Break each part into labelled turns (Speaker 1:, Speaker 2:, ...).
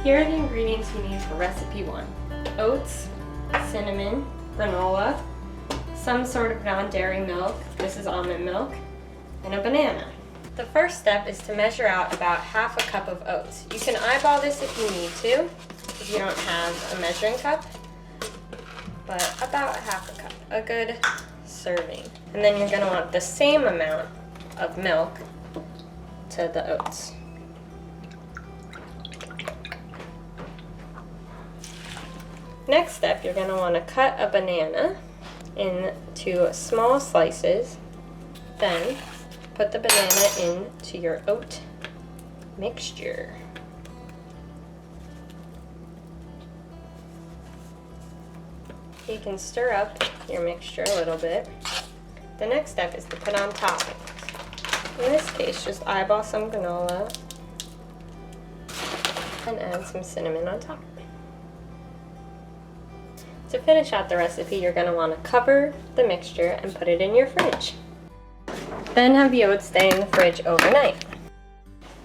Speaker 1: Here are the ingredients you need for recipe 1. Oats, cinnamon, granola, some sort of non-dairy milk, this is almond milk, and a banana. The first step is to measure out about half a cup of oats. You can eyeball this if you need to, if you don't have a measuring cup, but about half a cup, a good serving. And then you're gonna want the same amount of milk to the oats. Next step, you're going to want to cut a banana into small slices. Then put the banana into your oat mixture. You can stir up your mixture a little bit. The next step is to put on toppings. In this case, just eyeball some granola and add some cinnamon on top. To finish out the recipe, you're going to want to cover the mixture and put it in your fridge. Then have the oats stay in the fridge overnight.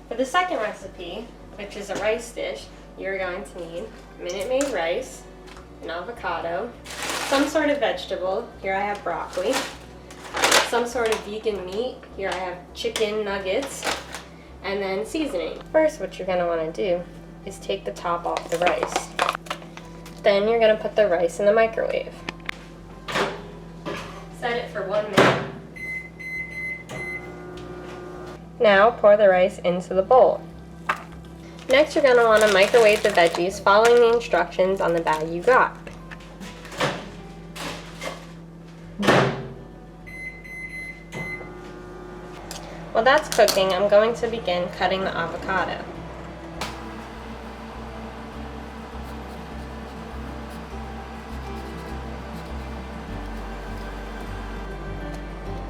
Speaker 1: For the second recipe, which is a rice dish, you're going to need Minute Maid rice, an avocado, some sort of vegetable, here I have broccoli, some sort of vegan meat, here I have chicken nuggets, and then seasoning. First, what you're going to want to do is take the top off the rice. Then you're going to put the rice in the microwave. Set it for 1 minute. Now pour the rice into the bowl. Next you're going to want to microwave the veggies following the instructions on the bag you got. While that's cooking, I'm going to begin cutting the avocado.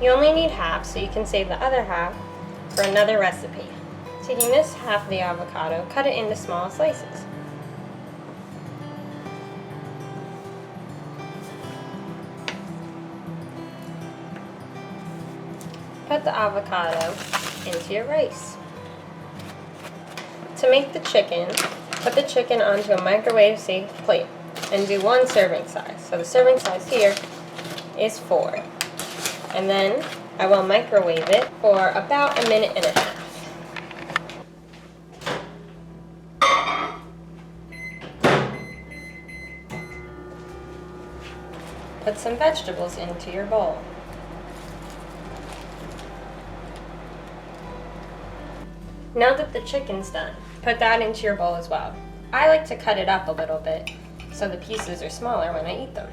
Speaker 1: You only need half, so you can save the other half for another recipe. Taking this half of the avocado, cut it into small slices. Put the avocado into your rice. To make the chicken, put the chicken onto a microwave-safe plate and do 1 serving size. So the serving size here is 4. And then I will microwave it for about 1.5 minutes. Put some vegetables into your bowl. Now that the chicken's done, put that into your bowl as well. I like to cut it up a little bit so the pieces are smaller when I eat them.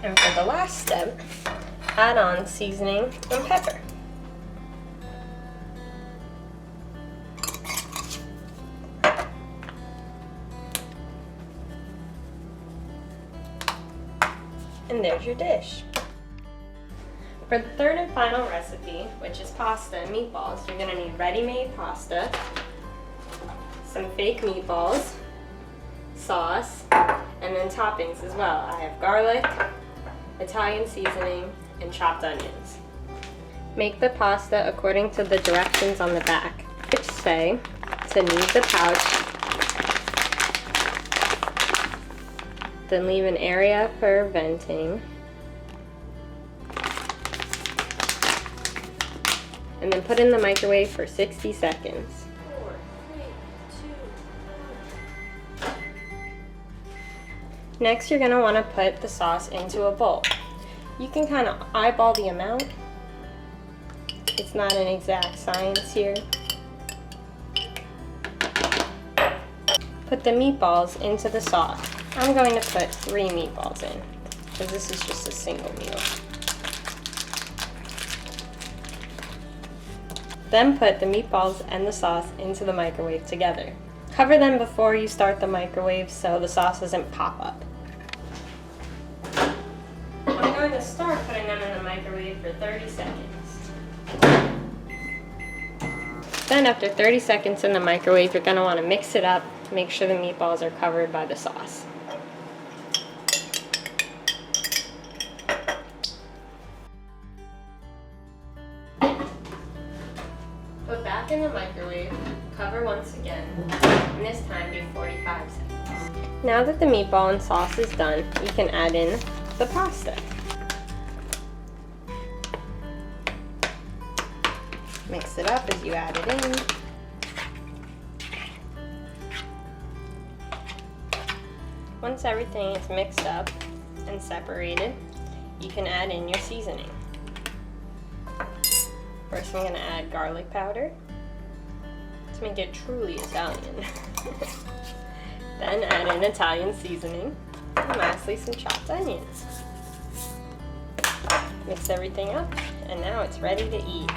Speaker 1: And for the last step, add on seasoning and pepper. And there's your dish. For the third and final recipe, which is pasta and meatballs, you're going to need ready-made pasta, some fake meatballs, sauce, and then toppings as well. I have garlic, Italian seasoning, and chopped onions. Make the pasta according to the directions on the back, which say to knead the pouch, then leave an area for venting, and then put in the microwave for 60 seconds. 4, 3, 2, 1. Next, you're going to want to put the sauce into a bowl. You can kind of eyeball the amount. It's not an exact science here. Put the meatballs into the sauce. I'm going to put 3 meatballs in, because this is just a single meal. Then put the meatballs and the sauce into the microwave together. Cover them before you start the microwave so the sauce doesn't pop up. I'm going to start putting them in the microwave for 30 seconds. Then after 30 seconds in the microwave, you're going to want to mix it up, make sure the meatballs are covered by the sauce. back in the microwave, cover once again, and this time do 45 seconds. Now that the meatball and sauce is done, you can add in the pasta. Mix it up as you add it in. Once everything is mixed up and separated, you can add in your seasoning. First I'm going to add garlic powder to make it truly Italian. Then add in Italian seasoning, and lastly some chopped onions. Mix everything up, and now it's ready to eat.